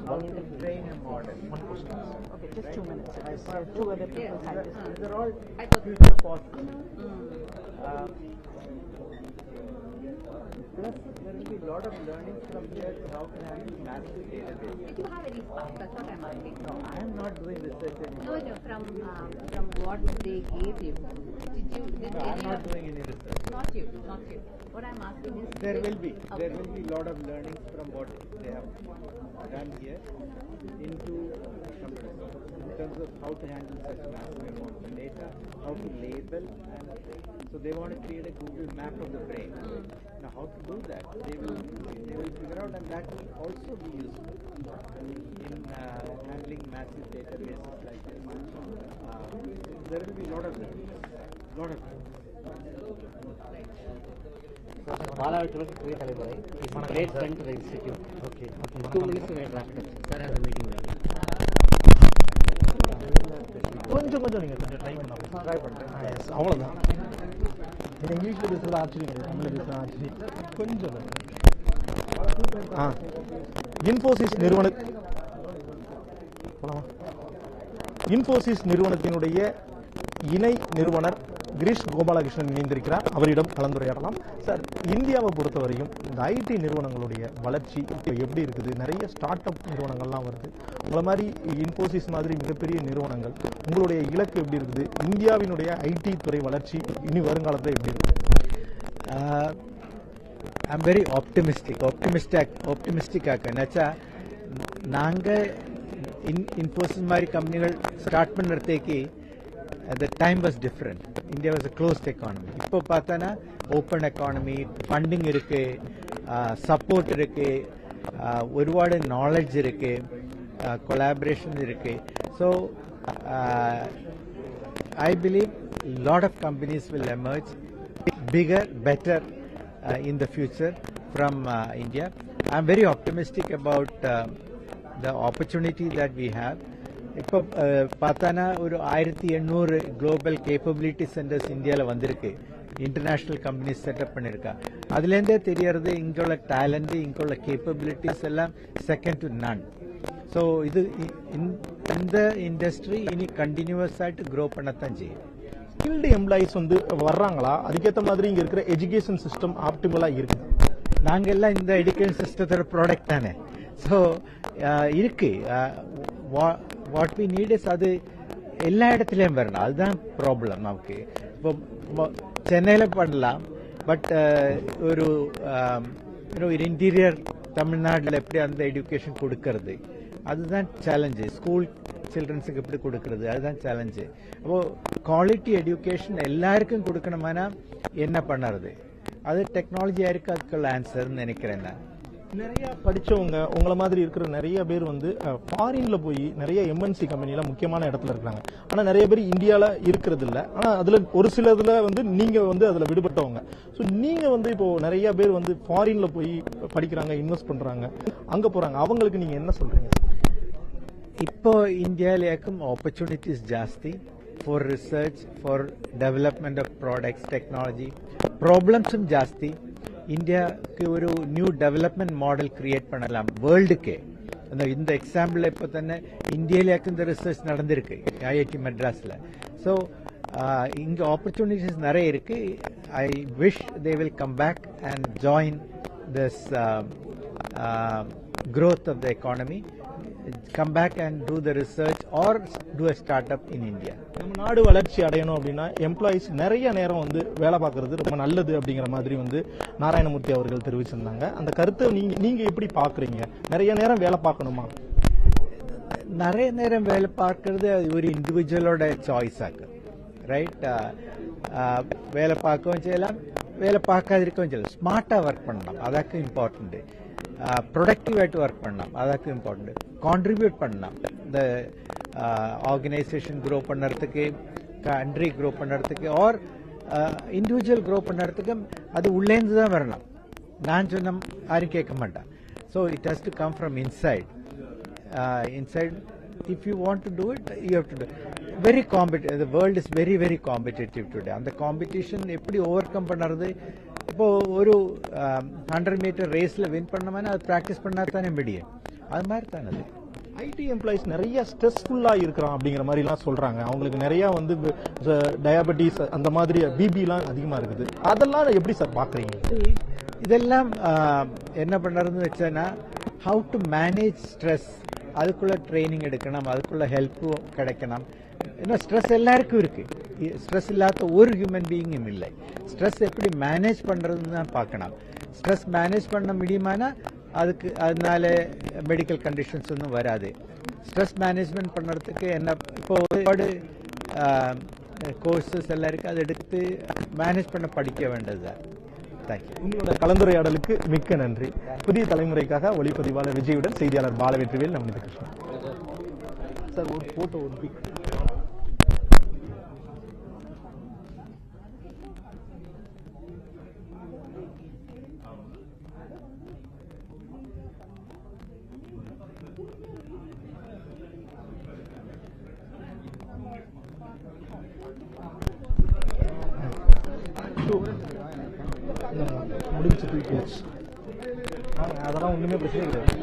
how to train a model. One question. Okay, just 2 minutes. Two other people had this. They're all future possible. Plus, there will be a lot of learning from here to how to handle massive database. Did you have any stuff? That's what I'm asking. No, I am not doing research anymore. No, from what they gave you. Did No, I am not doing any research. Not you. What I'm asking is... There will be. Okay. There will be a lot of learnings from what they have done here into computers in terms of how to handle such massive amounts of data, how to label, and so they want to create a Google map of the brain. Now, how to do that? They will figure out, and that will also be useful in handling massive databases like this. There will be a lot of learning. Puthiya Thalaimurai is a great friend to the institute. Okay. 2 minutes to wait after. Sir has a meeting. கொஞ்சம் நீங்க கொஞ்சம் try பண்ணுறேன். அவ்வளோதான். நீங்கள் இங்கிலீஷில் பேசுகிறது ஆச்சரியம் கிடையாது, தமிழில் பேசுகிறது ஆச்சரியம் கொஞ்சம். இன்ஃபோசிஸ் நிறுவனத்தினுடைய இணை நிறுவனர் கிரீஷ் கோபாலகிருஷ்ணன் இணைந்திருக்கிறார். அவரிடம் கலந்துரையாடலாம். சார், இந்தியாவை பொறுத்தவரையும் இந்த ஐடி நிறுவனங்களுடைய வளர்ச்சி இப்போ எப்படி இருக்குது? நிறைய ஸ்டார்ட் அப் நிறுவனங்கள்லாம் வருது. உங்களை மாதிரி இன்ஃபோசிஸ் மாதிரி மிகப்பெரிய நிறுவனங்கள், உங்களுடைய இலக்கு எப்படி இருக்குது? இந்தியாவினுடைய ஐடி துறை வளர்ச்சி இனி வருங்காலத்தில் எப்படி இருக்குது? ஐ எம் வெரி ஆப்டிமிஸ்டிக்காக நினச்சா நாங்கள் இன்ஃபோசிஸ் மாதிரி கம்பெனிகள் ஸ்டார்ட் பண்ணுறதுக்கு the time was different. India was a closed economy. இப்போ பார்த்தனா open economy, funding இருக்கு, support இருக்கு, ஒருபாடு knowledge இருக்கு, collaboration இருக்கு. So I believe a lot of companies will emerge bigger, better in the future from India. I am very optimistic about the opportunity that we have. இப்போ பார்த்தானா ஒரு 1800 global capability centres இந்தியாவில் வந்திருக்கு. International companies setup பண்ணியிருக்கா. அதுலேருந்தே தெரியறது இங்குள்ள talent, இங்குள்ள கேப்பபிலிட்டிஸ் எல்லாம் செகண்ட் டு நன். ஸோ இது இந்த இண்டஸ்ட்ரி இனி கண்டினியூவஸ் ஆகிட்டு க்ரோ பண்ணத்தான் செய்யும். ஸ்கில்டு எம்ப்ளாயிஸ் வர்றாங்களா? அதுக்கேற்ற மாதிரி இங்கே இருக்கிற எஜுகேஷன் சிஸ்டம் ஆப்டிமலாக இருக்குது. நாங்கள் எல்லாம் இந்த எஜுகேஷன் சிஸ்டத்தோட ப்ராடக்ட் தானே. ஸோ இருக்கு. வாட் வி நீட் இஸ் அது எல்லா இடத்துலையும் வரணும். அதுதான் ப்ராப்ளம் நமக்கு. இப்போ சென்னையில் பண்ணலாம், பட் ஒரு இன்டீரியர் தமிழ்நாட்டில் எப்படி அந்த எஜுகேஷன் கொடுக்கறது, அதுதான் சேலஞ்சு. ஸ்கூல் சில்ட்ரன்ஸுக்கு எப்படி கொடுக்கறது, அதுதான் சேலஞ்சு. அப்போ குவாலிட்டி எஜுகேஷன் எல்லாருக்கும் கொடுக்கணுமானா என்ன பண்ணுறது? அது டெக்னாலஜியாக இருக்கு அதுக்குள்ள ஆன்சர்னு நினைக்கிறேன் நான். நிறைய படிச்சவங்க உங்களை மாதிரி இருக்கிற நிறைய பேர் வந்து ஃபாரின்ல போய் நிறைய எம்என்சி கம்பெனில முக்கியமான இடத்துல இருக்காங்க. ஆனா நிறைய பேர் இந்தியால இருக்கிறது இல்ல. ஆனா அதுல ஒரு சிலதுல வந்து நீங்க வந்து அதுல விடுபட்டவங்க. சோ நீங்க வந்து இப்போ நிறைய பேர் வந்து ஃபாரின்ல போய் படிக்கிறாங்க, இன்வெஸ்ட் பண்றாங்க, அங்க போறாங்க. அவங்களுக்கு நீங்க என்ன சொல்றீங்க? இப்போ இந்தியாவிலேக்கும் ஆப்பர்ச்சுனிட்டிஸ் ஜாஸ்தி for research, for development of products, technology. ப்ராப்ளம்ஸும் ஜாஸ்தி. இந்தியாவுக்கு ஒரு நியூ டெவலப்மெண்ட் மாடல் கிரியேட் பண்ணலாம் வேர்ல்டுக்கே. இந்த எக்ஸாம்பிள் இப்போ தானே இந்தியாவிலேக்கும் இந்த ரிசர்ச் நடந்திருக்கு ஐஐடி மெட்ராஸில். ஸோ இங்கே ஆப்பர்ச்சுனிட்டிஸ் நிறைய இருக்கு. I wish they will come back and join this growth of the economy, come back and do the research or do a startup in India. நம்ம நாடு வளர்ச்சி அடையணும் அப்படின்னா எம்ப்ளாயிஸ் நிறைய நேரம் வந்து வேலை பார்க்கறது ரொம்ப நல்லது அப்படிங்கிற மாதிரி வந்து நாராயணமூர்த்தி அவர்கள் தெரிவிச்சிருந்தாங்க. அந்த கருத்தை நீங்க எப்படி பாக்குறீங்க? நிறைய நேரம் வேலை பார்க்கணுமா? நிறைய நேரம் வேலை பார்க்கறது ஒரு இண்டிவிஜுவலோட சாய்ஸ் ஆகு. ரைட், வேலை பார்க்கவும் செய்யலாம், வேலை பார்க்காதிருக்கவும் செய்யலாம். ஸ்மார்ட்டா ஒர்க் பண்ணலாம், அதாக்கு இம்பார்ட்டன்ட். ப்ரொடக்டிவாയിട്ട് ஒர்க் பண்ணலாம், அதாக்கு இம்பார்ட்டன்ட். கான்ட்ரிபியூட் பண்ணலாம், இந்த ஆர்கனைசேஷன் க்ரோ பண்ணுறதுக்கு, கண்ட்ரி க்ரோ பண்ணுறதுக்கு, ஆர் இண்டிவிஜுவல் க்ரோ பண்ணுறதுக்கு அது உள்ளேந்து தான் வரலாம். நான் சொன்ன யாரும் கேட்க மாட்டான். So it has to come from inside. Inside if you want to do it, you have to do it. Very competitive. The world is very, very competitive today. And the competition எப்படி overcome பண்ணுறது? இப்போ ஒரு 100 metre ரேஸ்ல win பண்ணோம்னா அது practice பண்ணா தானே முடியும். அது மாதிரி தானே அது. ஐடி எம்ப்ளாயிஸ் நிறைய ஸ்ட்ரெஸ்ஃபுல்லா இருக்கிறான் அப்படிங்கிற மாதிரி எல்லாம் சொல்றாங்க. அவங்களுக்கு நிறைய வந்து டயபெட்டிஸ் அந்த மாதிரி பிபி எல்லாம் அதிகமா இருக்குது. அதெல்லாம் எப்படி சார் பாக்குறீங்க? இதெல்லாம் என்ன பண்றதுன்னு வச்சேன்னா, ஹவு டு மேனேஜ் ஸ்ட்ரெஸ், அதுக்குள்ள ட்ரைனிங் எடுக்கணும், அதுக்குள்ள ஹெல்ப்பும் கிடைக்கணும். ஏன்னா ஸ்ட்ரெஸ் எல்லாருக்கும் இருக்கு. ஸ்ட்ரெஸ் இல்லாத ஒரு ஹியூமன் பீயிங்கும் இல்லை. ஸ்ட்ரெஸ் எப்படி மேனேஜ் பண்றதுன்னு தான் பார்க்கணும். ஸ்ட்ரெஸ் மேனேஜ் பண்ண முடியுமானா அதுக்கு அதனால மெடிக்கல் கண்டிஷன்ஸ் ஒன்றும் வராது. ஸ்ட்ரெஸ் மேனேஜ்மெண்ட் பண்ணுறதுக்கு என்ன இப்போ ஒருபாடு கோர்சஸ் எல்லாம் இருக்கு, அதை எடுத்து மேனேஜ் பண்ண படிக்க வேண்டியது தான். தேங்க்யூ. உங்களோட கலந்துரையாடலுக்கு மிக்க நன்றி. புதிய தலைமுறைக்காக ஒளிப்பதிவாளர் விஜயுடன் செய்தியாளர் பாலவெற்றிவேல், நவநீத கிருஷ்ணன். சார் ஒரு போட்டோ, ஒரு பிக். முடிச்சு தூக்கியாச்சு. அதெல்லாம் ஒண்ணுமே பிரச்சனை கிடையாது.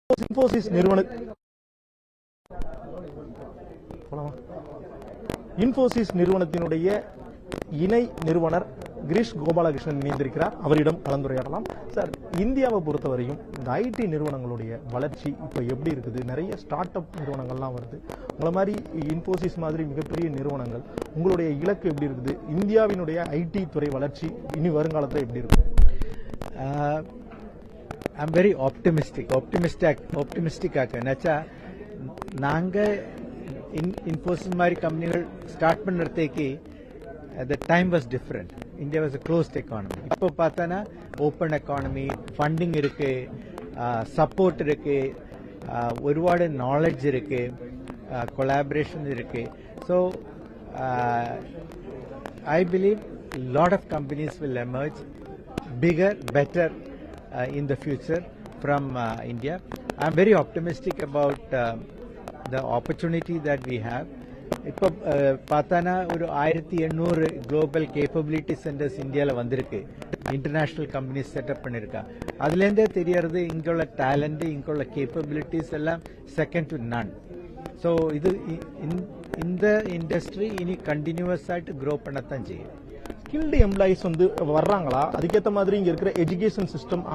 இன்போசிஸ் நிறுவனத்தினுடைய இணை நிறுவனர் கிரீஷ் கோபாலகிருஷ்ணன் இணைந்திருக்கிறார். அவரிடம் கலந்துரையாடலாம். சார், இந்தியாவை பொறுத்தவரையும் இந்த ஐடி நிறுவனங்களுடைய வளர்ச்சி இப்போ எப்படி இருக்குது? நிறைய ஸ்டார்ட் அப் நிறுவனங்கள்லாம் வருது. உங்களை மாதிரி இன்போசிஸ் மாதிரி மிகப்பெரிய நிறுவனங்கள், உங்களுடைய இலக்கு எப்படி இருக்குது? இந்தியாவினுடைய ஐடி துறை வளர்ச்சி இனி வருங்காலத்தில் எப்படி இருக்கும்? I'm very optimistic ஆக்கா. நாங்க இன்போசிஸ் மாதிரி கம்பெனிகள் ஸ்டார்ட் பண்ணுறதுக்கு the time was different. India was a closed economy. இப்போ பார்த்தானா ஓப்பன் எக்கானமி, ஃபண்டிங் இருக்கு, சப்போர்ட் இருக்கு, ஒருபாடு நாலேஜ் இருக்கு, கொலாபரேஷன் இருக்கு. So I believe a lot of companies will emerge bigger, better in the future from India. I'm very optimistic about the opportunity that we have. இப்போ பார்த்தானா ஒரு 1800 global capability centres இந்தியாவில் வந்திருக்கு. International companies setup பண்ணியிருக்கா. அதுலேருந்தே தெரியறது இங்குள்ள talent, இங்குள்ள கேப்பபிலிட்டிஸ் எல்லாம் செகண்ட் டு நன். ஸோ இது இந்த இண்டஸ்ட்ரி இனி கண்டினியூவஸ் ஆகிட்டு க்ரோ பண்ணத்தான் செய்யும். ஸ்கில்டு எம்ப்ளாயிஸ் வந்து வர்றாங்களா? அதுக்கேற்ற மாதிரி இங்கே இருக்கிற education system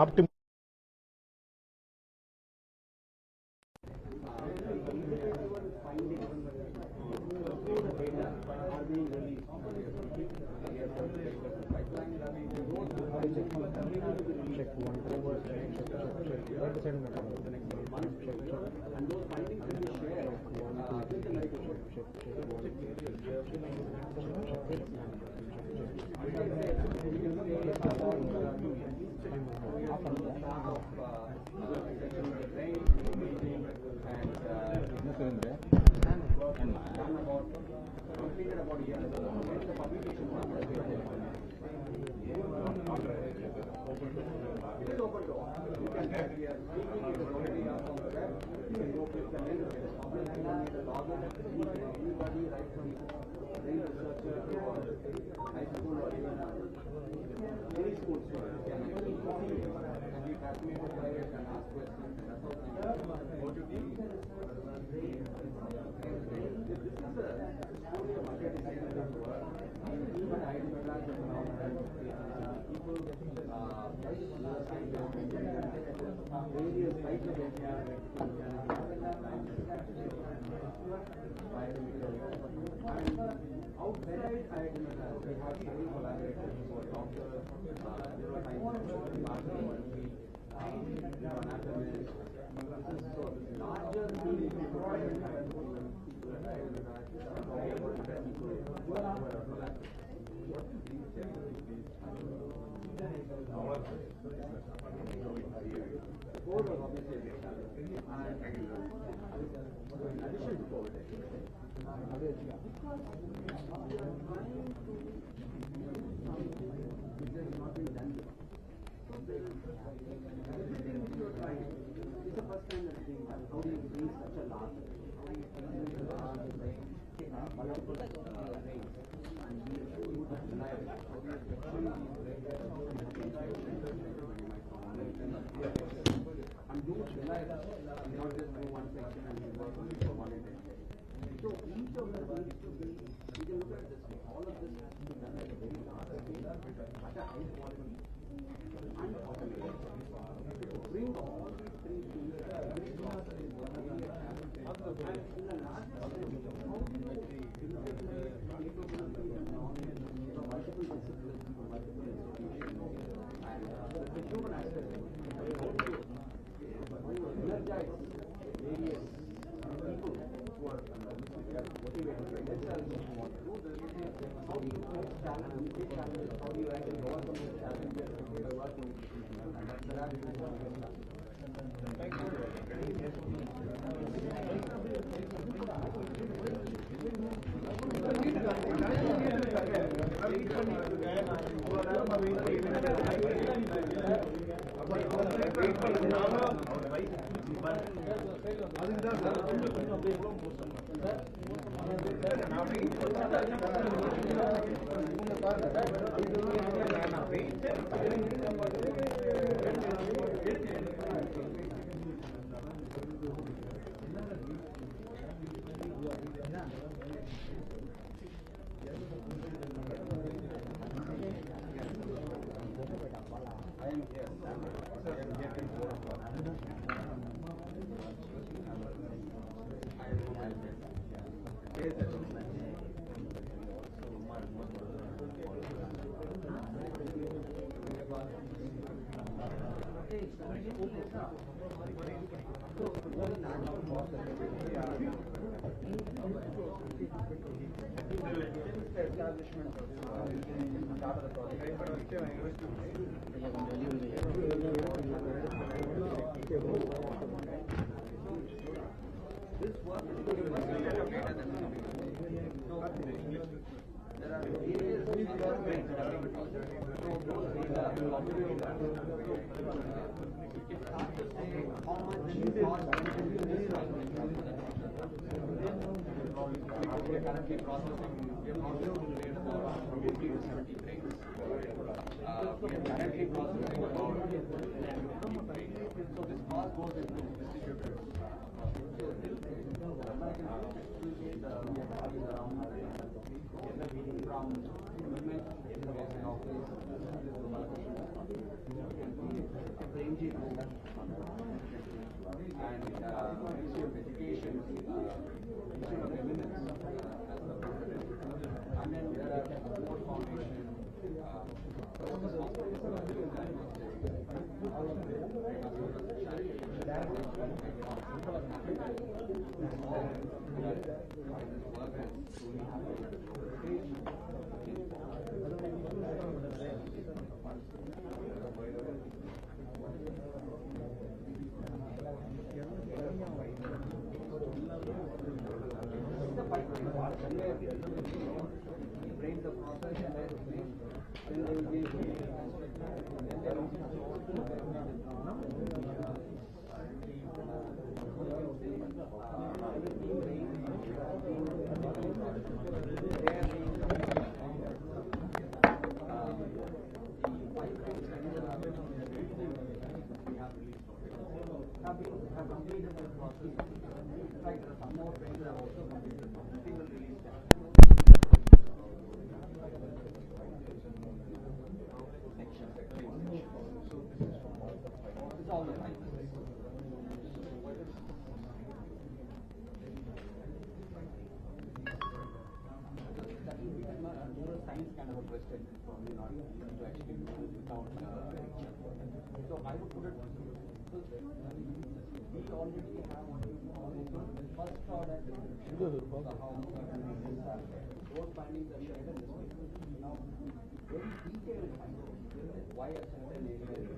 Why a certain area?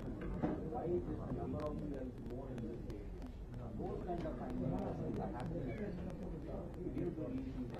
Why is this number of years more in this area? Those kind of findings are happening due to reasons